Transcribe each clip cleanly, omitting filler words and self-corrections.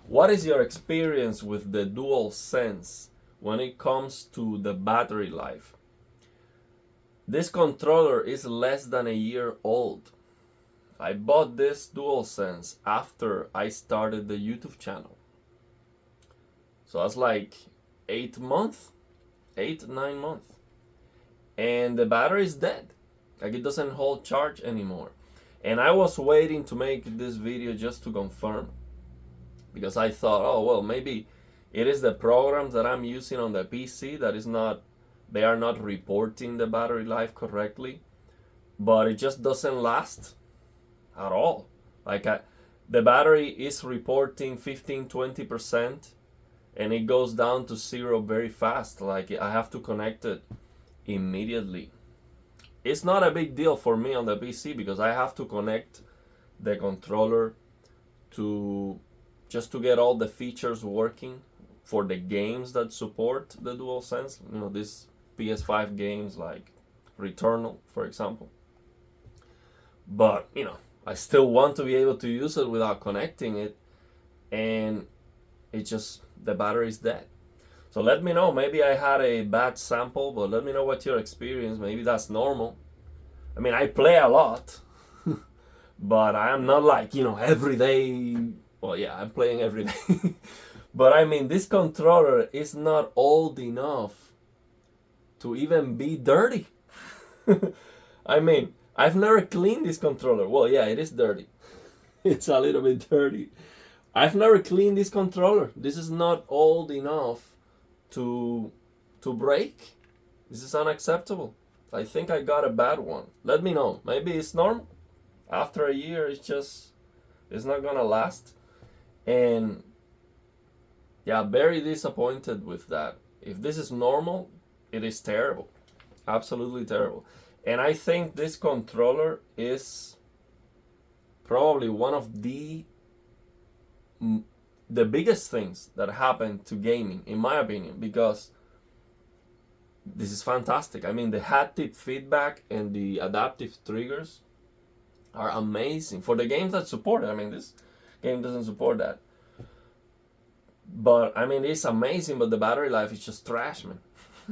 What is your experience with the Dualsense when it comes to the battery life? This controller is less than a year old. I bought this Dualsense after I started the YouTube channel. So that's like 8 months, 8, 9 months. And the battery is dead. Like, it doesn't hold charge anymore. And I was waiting to make this video just to confirm, because I thought, oh well, maybe it is the programs that I'm using on the PC that is not, they are not reporting the battery life correctly, but it just doesn't last at all. Like, the battery is reporting 15-20% and it goes down to zero very fast. Like, I have to connect it immediately. It's not a big deal for me on the PC because I have to connect the controller to just to get all the features working for the games that support the DualSense. You know, these PS5 games like Returnal, for example. But, you know, I still want to be able to use it without connecting it, and it just, the battery is dead. So let me know, maybe I had a bad sample, but let me know what your experience, maybe that's normal. I mean, I play a lot, but I am not like, you know, every day. Well, yeah, I'm playing every day. But I mean, this controller is not old enough to even be dirty. I mean, I've never cleaned this controller. Well, yeah, it is dirty. It's a little bit dirty. I've never cleaned this controller. This is not old enough to break. This is unacceptable. I think I got a bad one. Let me know. Maybe it's normal. After a year, it's not gonna last. And yeah, very disappointed with that. If this is normal, it is terrible. Absolutely terrible. And I think this controller is probably one of the biggest things that happened to gaming, in my opinion, because this is fantastic. I mean, the haptic feedback and the adaptive triggers are amazing for the games that support it. I mean, this game doesn't support that. But I mean, it's amazing, but the battery life is just trash, man.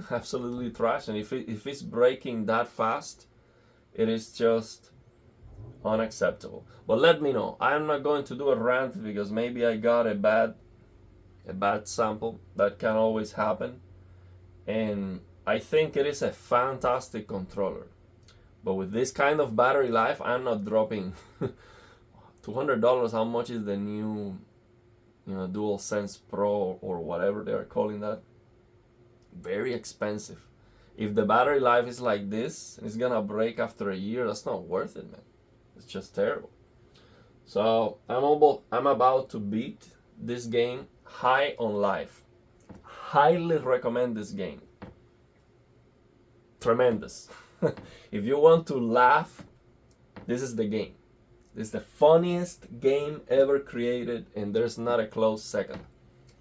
Absolutely trash. And if it's breaking that fast, it is just unacceptable. But let me know. I'm not going to do a rant because maybe I got a bad sample. That can always happen. And I think it is a fantastic controller. But with this kind of battery life, I'm not dropping $200. How much is the new, you know, DualSense Pro or whatever they are calling that? Very expensive. If the battery life is like this and it's gonna break after a year, that's not worth it, man. It's just terrible. So I'm about to beat this game, High on Life. Highly recommend this game. Tremendous. If you want to laugh, this is the game. This is the funniest game ever created, and there's not a close second.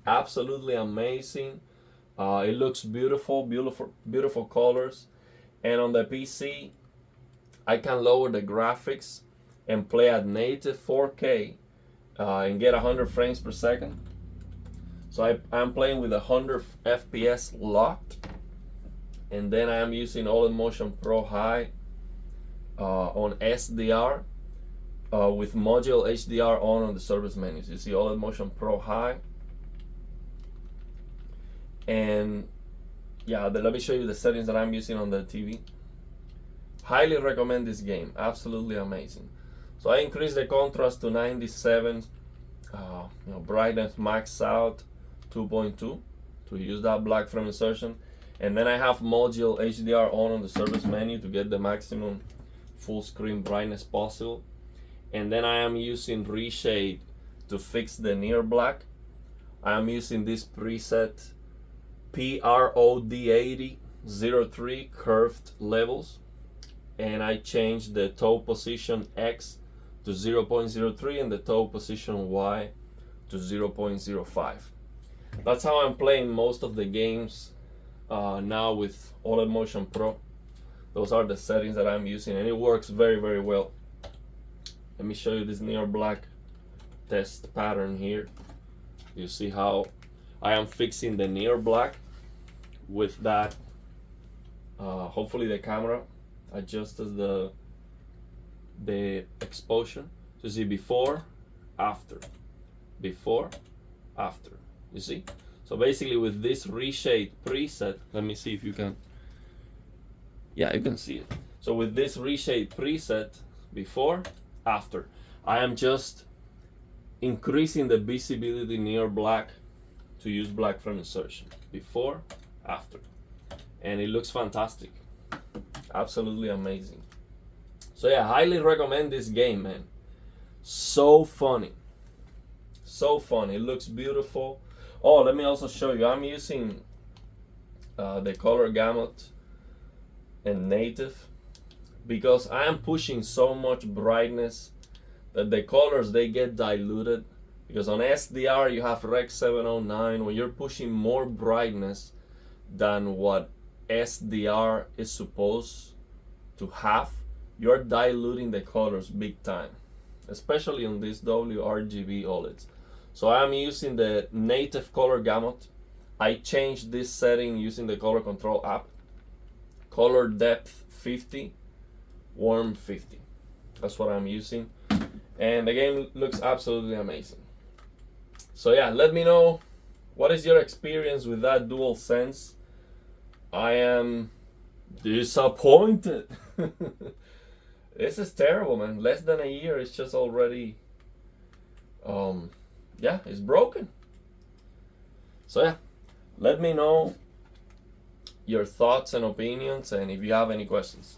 Absolutely amazing. It looks beautiful, beautiful colors. And on the PC, I can lower the graphics and play at native 4K and get 100 frames per second. So I'm playing with 100 FPS locked. And then I am using OLED Motion Pro High on SDR with module HDR on the service menus. You see OLED Motion Pro High. And yeah, let me show you the settings that I'm using on the TV. Highly recommend this game. Absolutely amazing. So I increased the contrast to 97, brightness max out 2.2 to use that black frame insertion. And then I have module HDR on the service menu to get the maximum full screen brightness possible. And then I am using reshade to fix the near black. I am using this preset PROD8003 curved levels, and I changed the toe position X to 0.03 and the toe position Y to 0.05. That's how I'm playing most of the games now with OLED Motion Pro. Those are the settings that I'm using, and it works very, very well. Let me show you this near black test pattern here. You see how I am fixing the near black with that. Hopefully the camera adjusts the exposure. So you see before, after, before, after. You see? So basically with this reshade preset, let me see if you can. Yeah, you can see it. So with this reshade preset, before, after, I am just increasing the visibility near black to use black frame insertion. Before, after. And it looks fantastic. Absolutely amazing. So yeah, highly recommend this game, man. So funny. So fun. It looks beautiful. Oh, let me also show you. I'm using the color gamut and native because I am pushing so much brightness that the colors, they get diluted. Because on SDR you have Rec 709, when you're pushing more brightness than what SDR is supposed to have, you're diluting the colors big time, especially on these WRGB OLEDs. So I'm using the native color gamut. I changed this setting using the color control app. Color depth 50, warm 50. That's what I'm using. And the game looks absolutely amazing. So yeah, let me know what is your experience with that Dualsense. I am disappointed. This is terrible, man. Less than a year, it's just already yeah, it's broken. So yeah, let me know your thoughts and opinions and if you have any questions.